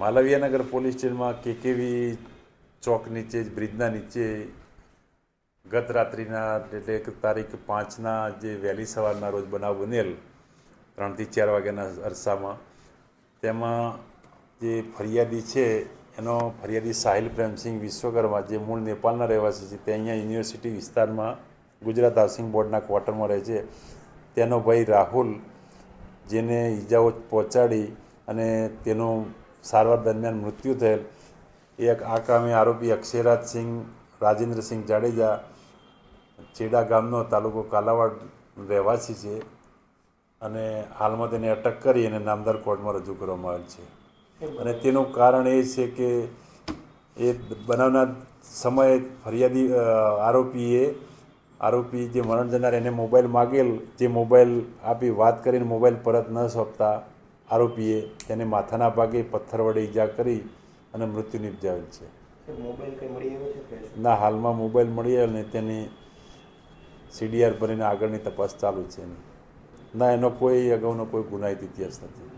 Malviyanagar police સ્ટેશનમાં KKV ચોક નીચે બ્રિજના નીચે ગત રાત્રિના એટલે કે તારીખ 5ના જે વહેલી સવારના રોજ બનાવ બનેલ 3 થી 4 વાગ્યાના અરસામાં તેમાં જે ફરિયાદી છે એનો ફરિયાદી સાહિલ પ્રેમસિંહ વિશ્વકર્મા જે મૂળ નેપાળના રહેવાસી છે તે અહીંયા યુનિવર્સિટી વિસ્તારમાં ગુજરાત હાઉસિંગ બોર્ડના ક્વાર્ટરમાં રહે છે તેનો ભાઈ રાહુલ જેને ઈજાઓ પહોંચાડી અને તેનું સારવાર દરમિયાન મૃત્યુ થયેલ એક આ કામે આરોપી અક્ષયરાજસિંહ રાજેન્દ્રસિંહ જાડેજા ચેડા ગામનો તાલુકો કાલાવાડ રહેવાસી છે અને હાલમાં તેને અટક કરી અને નામદાર કોર્ટમાં રજૂ કરવામાં આવેલ છે અને તેનું કારણ એ છે કે એ બનાવના સમયે ફરિયાદી આરોપી જે મરણ જનાર એને મોબાઈલ માગેલ જે મોબાઈલ આપી વાત કરીને મોબાઈલ પરત ન સોંપતા આરોપીએ તેને માથાના ભાગે પથ્થર વડે ઈજા કરી અને મૃત્યુ નિપજાવેલ છે. ના, હાલમાં મોબાઈલ મળી આવ્યો ને તેની CDR ભરીને આગળની તપાસ ચાલુ છે. ના, એનો કોઈ અગાઉનો કોઈ ગુનાહિત ઇતિહાસ નથી.